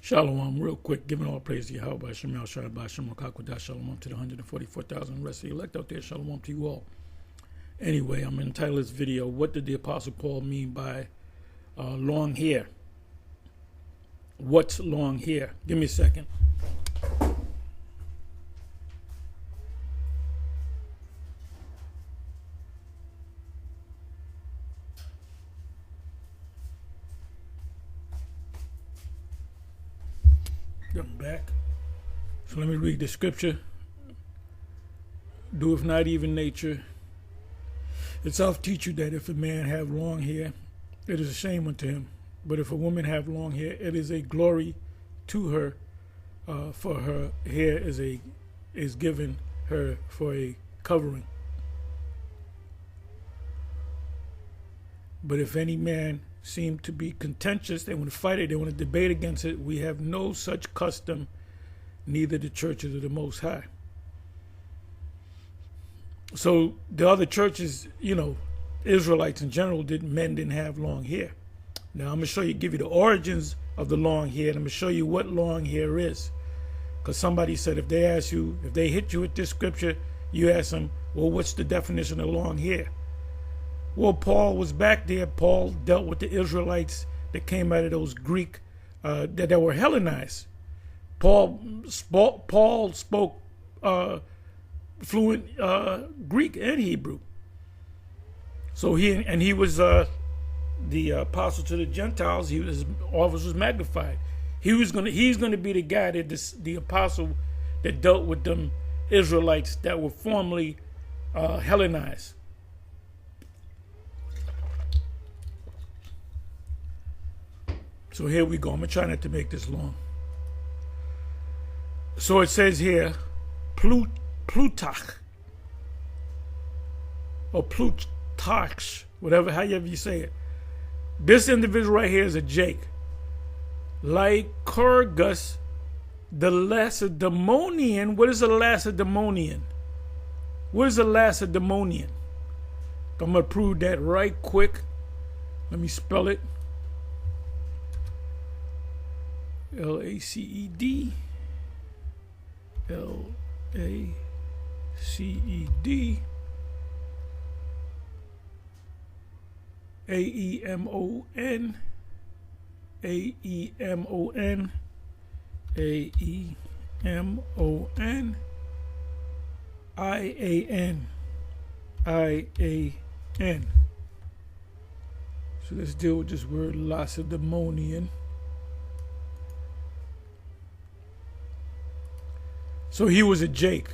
Shalom, real quick, giving all praise to Yahweh, Shemel, Shalom, Shalom, Kakudah, Shalom to the 144,000 rest of the elect out there, Shalom to you all. Anyway, I'm going to title this video, What did the Apostle Paul mean by long hair? What's long hair? Give me a second. I'm back. So let me read the scripture. Doeth not even nature itself teach you that if a man have long hair, it is a shame unto him. But if a woman have long hair, it is a glory to her, for her hair is given her for a covering. But if any man seem to be contentious, they want to fight it, they want to debate against it, we have no such custom, neither the churches of the Most High. So the other churches, Israelites in general, men didn't have long hair. Now I'm going to show you, give you the origins of the long hair, and I'm going to show you what long hair is. Because somebody said if they hit you with this scripture, you ask them, well, what's the definition of long hair? Well, Paul was back there. Paul dealt with the Israelites that came out of those Greek, that were Hellenized. Paul spoke fluent Greek and Hebrew. So he was the apostle to the Gentiles. His office was magnified. He's going to be the guy the apostle that dealt with them Israelites that were formerly Hellenized. So here we go. I'm going to try not to make this long. So it says here, Plutarch, or Plutarch, however you say it. This individual right here is a Jake. Lycurgus, the Lacedaemonian. What is a Lacedaemonian? What is a Lacedaemonian? I'm going to prove that right quick. Let me spell it. Laced, Laced, Aemon, Aemon, Aemon, Ian, Ian. So let's deal with this word Lacedaemonian. So he was a Jake.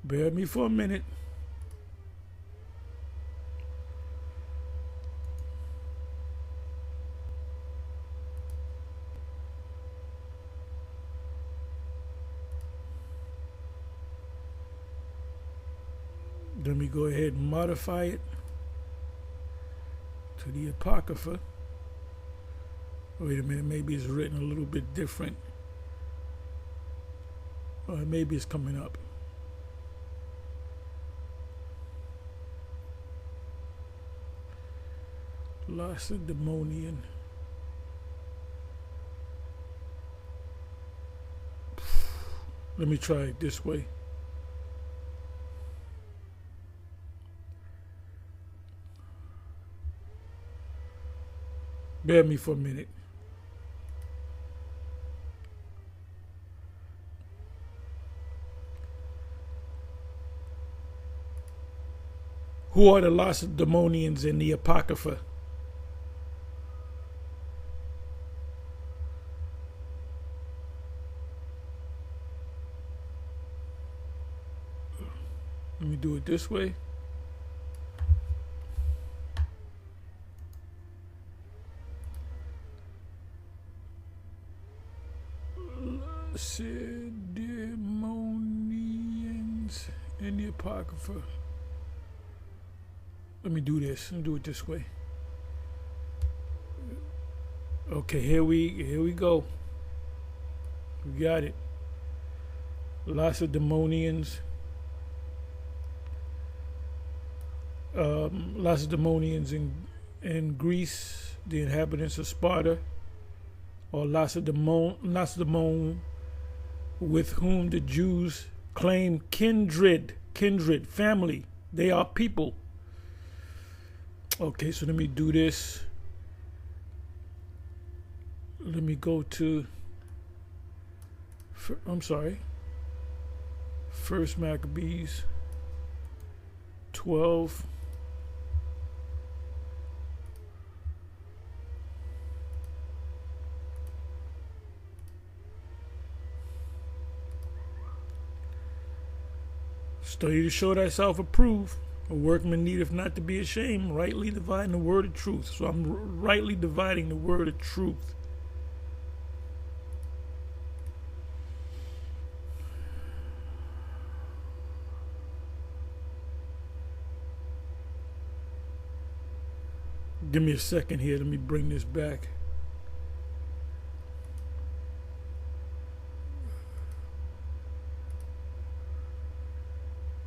Bear with me for a minute. Let me go ahead and modify it to the Apocrypha. Wait a minute, maybe it's written a little bit different. Or maybe it's coming up. Lacedaemonian. Let me try it this way. Bear me for a minute. Who are the Lacedaemonians in the Apocrypha? Let me do it this way. Lacedaemonians in the Apocrypha. Let me do this. Let me do it this way. Okay, here we go. We got it. Lacedaemonians Lacedaemonians in Greece, the inhabitants of Sparta, or Lacedaemon, with whom the Jews claim kindred, family. They are people. Okay, so let me do this. Let me go to, I'm sorry, First Maccabees 12. Study to show thyself approved. A workman needeth not to be ashamed, rightly dividing the word of truth. So I'm rightly dividing the word of truth. Give me a second here. Let me bring this back.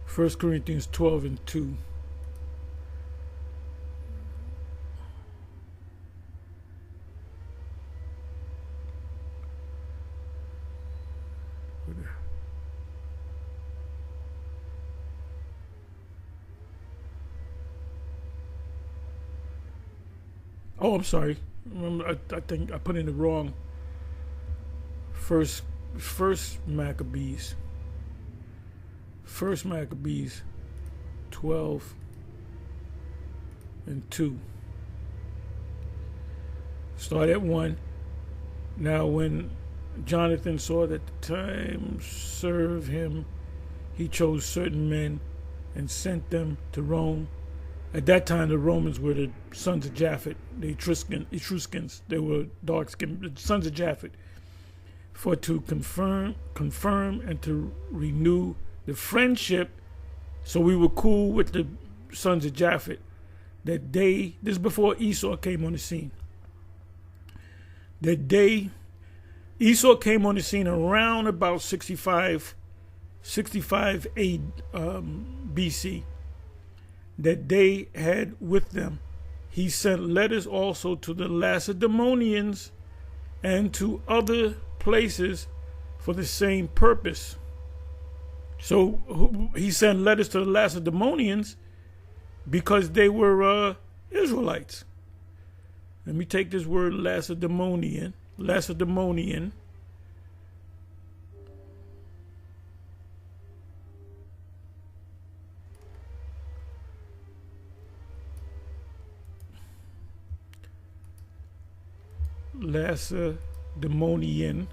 First Corinthians 12 and 2. Oh, I'm sorry. I think I put in the wrong first Maccabees. First Maccabees 12 and 2. Start at 1. Now when Jonathan saw that the time served him, he chose certain men and sent them to Rome. At that time, the Romans were the sons of Japhet, the Etruscans. They were dark-skinned, the sons of Japhet, for to confirm and to renew the friendship. So we were cool with the sons of Japhet. This is before Esau came on the scene. Esau came on the scene around about 65 BC. That they had with them, he sent letters also to the Lacedaemonians and to other places for the same purpose. So he sent letters to the Lacedaemonians because they were Israelites. Let me take this word Lacedaemonian. Lacedaemonian. Lacedaemonian.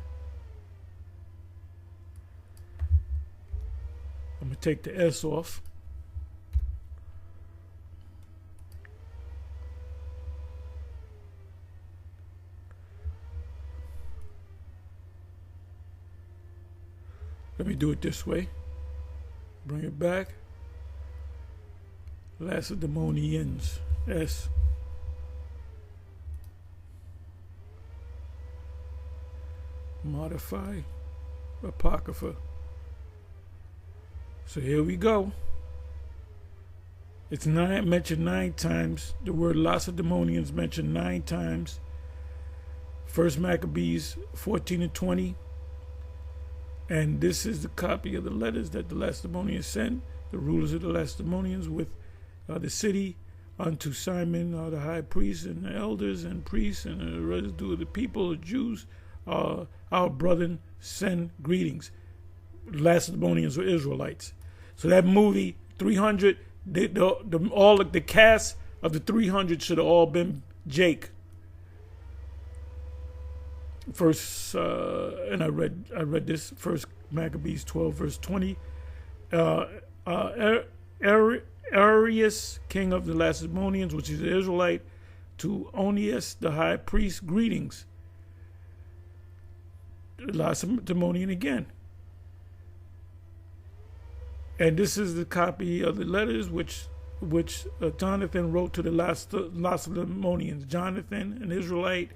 I'm going to take the S off. Let me do it this way. Bring it back. Lacedaemonians. S. Modify Apocrypha. So here we go. It's mentioned 9 times. The word Lacedaemonians mentioned 9 times. First Maccabees 14 and 20. And this is the copy of the letters that the Lacedaemonians sent, the rulers of the Lacedaemonians, with the city unto Simon, the high priest, and the elders and priests, and the residue of the people, the Jews. Our brethren send greetings. Lacedaemonians were Israelites. So that movie 300, the cast of the 300 should have all been Jake. First, and I read this, First Maccabees 12 verse 20. Arius, king of the Lacedaemonians, which is an Israelite, to Onias the high priest, greetings. Lacedaemonian again. And this is the copy of the letters which Jonathan wrote to the Lacedaemonians. Jonathan, an Israelite,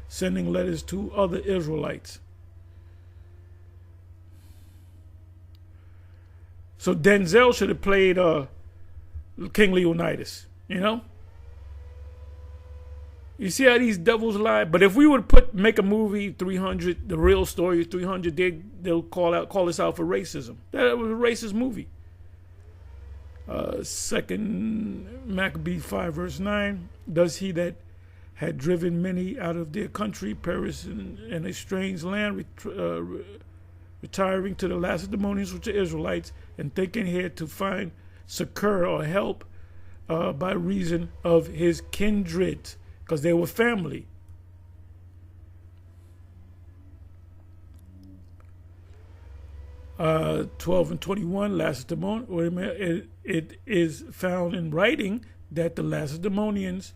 sending letters to other Israelites. So Denzel should have played King Leonidas, you know? You see how these devils lie? But if we would make a movie 300, the real story 300, they'll call us out for racism. That was a racist movie. Second Maccabees 5 verse 9, does he that had driven many out of their country perish in a strange land, retiring to the Lacedaemonians, which are Israelites, and thinking here to find succor or help by reason of his kindred, because they were family. Uh, 12 and 21, Lacedaemon. It is found in writing that the Lacedaemonians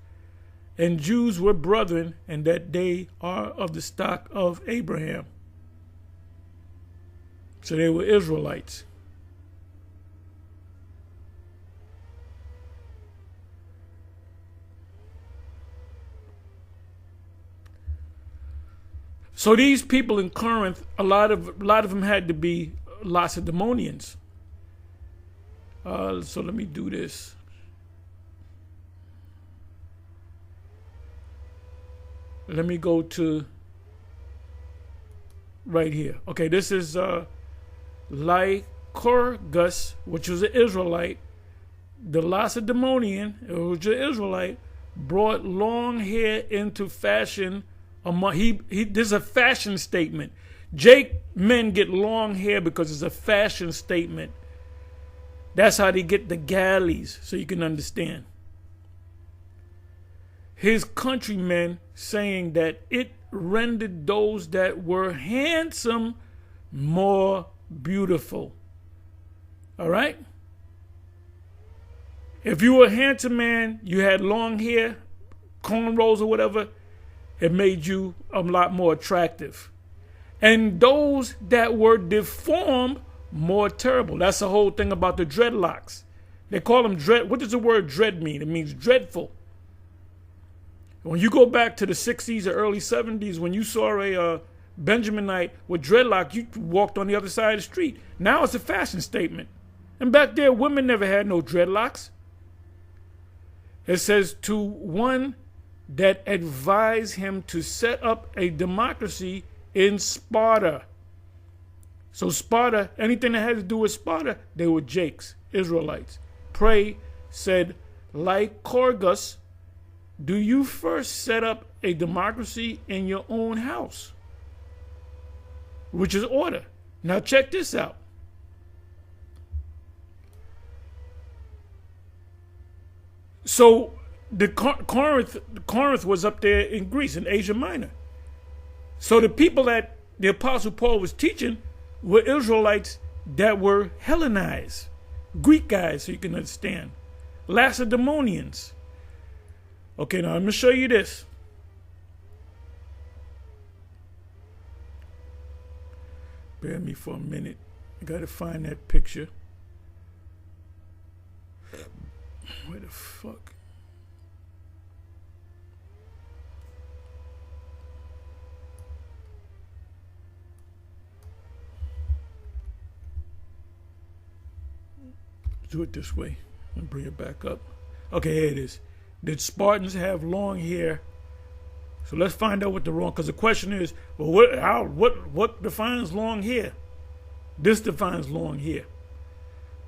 and Jews were brethren, and that they are of the stock of Abraham. So they were Israelites. So these people in Corinth, a lot of them had to be Lacedaemonians. So let me do this. Let me go to right here. Okay, this is Lycurgus, which was an Israelite. The Lacedaemonian, which was an Israelite, brought long hair into fashion. This is a fashion statement. Jake men get long hair because it's a fashion statement. That's how they get the galleys, so you can understand. His countrymen saying that it rendered those that were handsome more beautiful. All right? If you were a handsome man, you had long hair, cornrows or whatever, it made you a lot more attractive. And those that were deformed, more terrible. That's the whole thing about the dreadlocks. They call them dread. What does the word dread mean? It means dreadful. When you go back to the 60s or early 70s, when you saw a Benjaminite with dreadlock, you walked on the other side of the street. Now it's a fashion statement. And back there, women never had no dreadlocks. It says, to one that advised him to set up a democracy in Sparta. So Sparta, anything that had to do with Sparta, they were Jakes, Israelites. Pray, said Lycurgus, do you first set up a democracy in your own house? Which is order. Now check this out. So the Corinth was up there in Greece, in Asia Minor. So the people that the Apostle Paul was teaching were Israelites that were Hellenized. Greek guys, so you can understand. Lacedaemonians. Okay, now I'm going to show you this. Bear me for a minute. I got to find that picture. Where the fuck? Do it this way and bring it back up. Okay, here it is. Did Spartans have long hair? So let's find out what the wrong. Because the question is, well, what defines long hair? This defines long hair.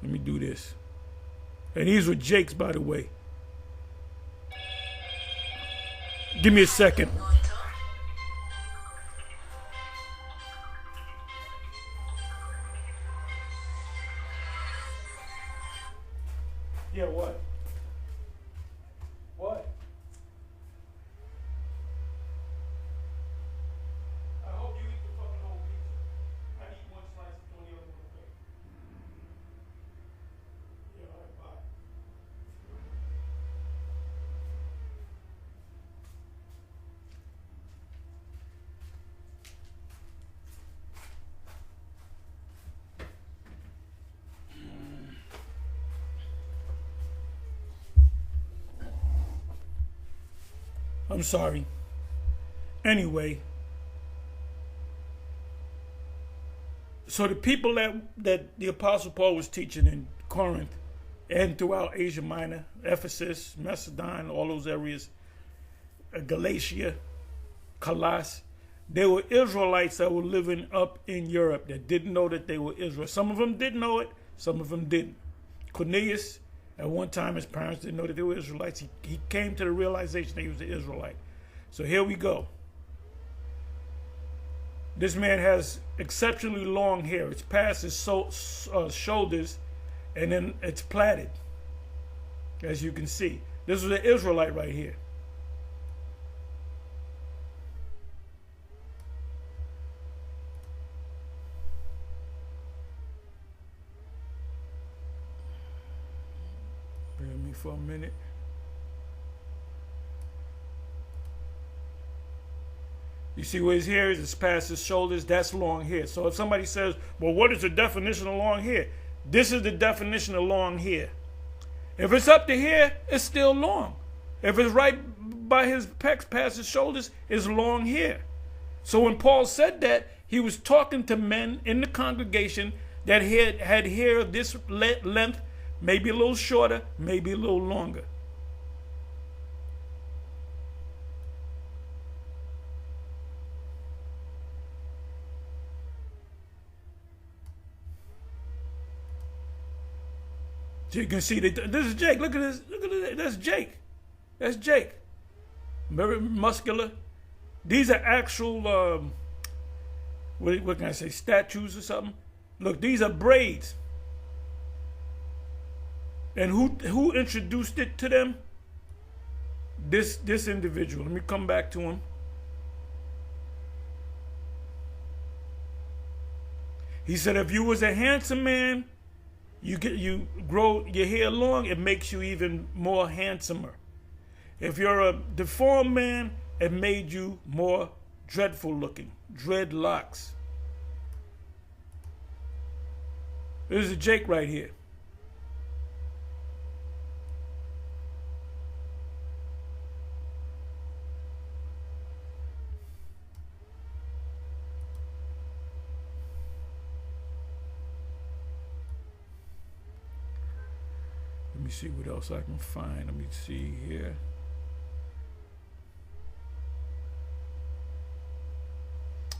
Let me do this. And these were Jakes, by the way. Give me a second. Yeah, what? What? I hope you eat the fucking whole pizza. I eat one slice and throw the other one away. Yeah, all right, bye. I'm sorry. Anyway, so the people that the Apostle Paul was teaching in Corinth and throughout Asia Minor, Ephesus, Macedon, all those areas, Galatia, Colossus. There were Israelites that were living up in Europe that didn't know that they were Israel. Some of them did know it, some of them didn't. Cornelius, at one time, his parents didn't know that they were Israelites. He came to the realization that he was an Israelite. So here we go. This man has exceptionally long hair. It's past his shoulders, and then it's plaited, as you can see. This was an Israelite right here. Bear with me for a minute. You see where his hair is? It's past his shoulders. That's long hair. So if somebody says, well, what is the definition of long hair? This is the definition of long hair. If it's up to here, it's still long. If it's right by his pecs, past his shoulders, it's long hair. So when Paul said that, he was talking to men in the congregation that had hair of this length, maybe a little shorter, maybe a little longer. So you can see that this is Jake. Look at this. Look at this. That's Jake. That's Jake. Very muscular. These are actual, what can I say, statues or something? Look, these are braids. And who introduced it to them? This individual. Let me come back to him. He said, if you was a handsome man, you grow your hair long, it makes you even more handsomer. If you're a deformed man, it made you more dreadful looking. Dreadlocks. This is Jake right here. Let me see what else I can find. Let me see here.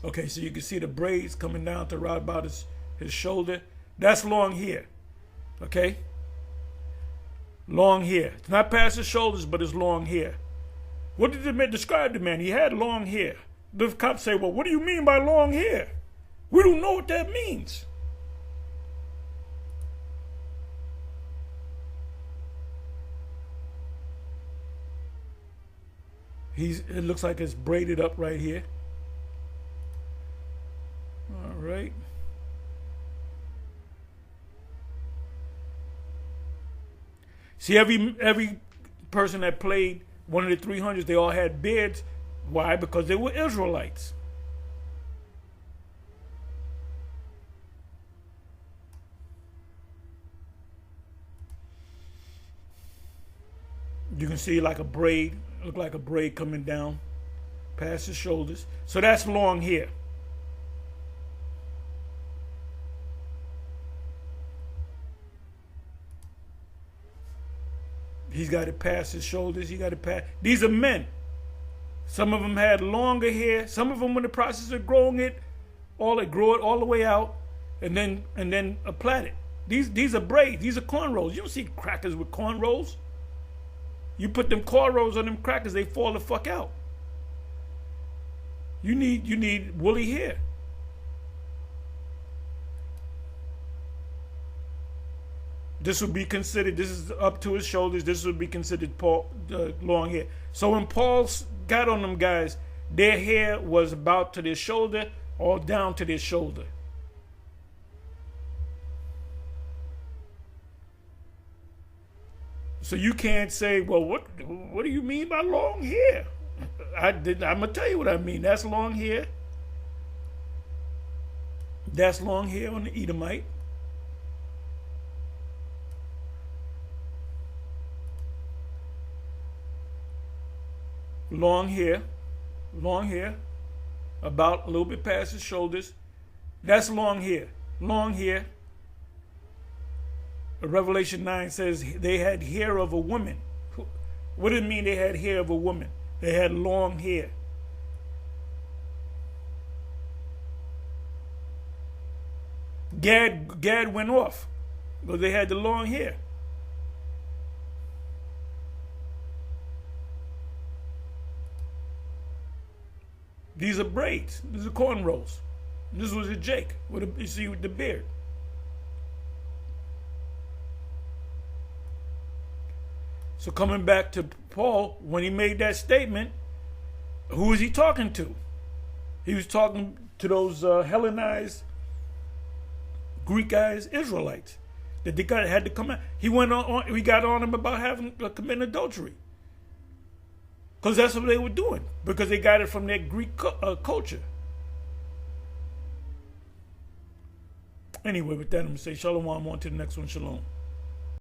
Okay, so you can see the braids coming down to right about his shoulder. That's long hair. Okay? Long hair. It's not past his shoulders, but it's long hair. What did the man describe the man? He had long hair. The cops say, well, what do you mean by long hair? We don't know what that means. It looks like it's braided up right here. All right. See, every person that played one of the 300s, they all had beards. Why? Because they were Israelites. You can see like a braid, look like a braid coming down past his shoulders. So that's long hair. He's got it past his shoulders. He got it past. These are men. Some of them had longer hair. Some of them, in the process of growing it, grow it all the way out, and then plait it. These are braids. These are cornrows. You don't see crackers with cornrows. You put them cornrows on them crackers, they fall the fuck out. You need woolly hair. This would be considered, this is up to his shoulders, this would be considered long hair. So when Paul got on them guys, their hair was about to their shoulder or down to their shoulder. So you can't say, well, what do you mean by long hair? I'm going to tell you what I mean. That's long hair. That's long hair on the Edomite. Long hair, about a little bit past his shoulders. That's long hair. Revelation 9 says they had hair of a woman. What did it mean they had hair of a woman? They had long hair. Gad went off because they had the long hair. These are braids. These are cornrows. This was a Jake you see, with the beard. So coming back to Paul, when he made that statement, who was he talking to? He was talking to those Hellenized Greek guys, Israelites, that they had to come out. He got on them about committing adultery, because that's what they were doing, because they got it from their Greek culture. Anyway, with that, I'm going to say shalom. On to the next one. Shalom.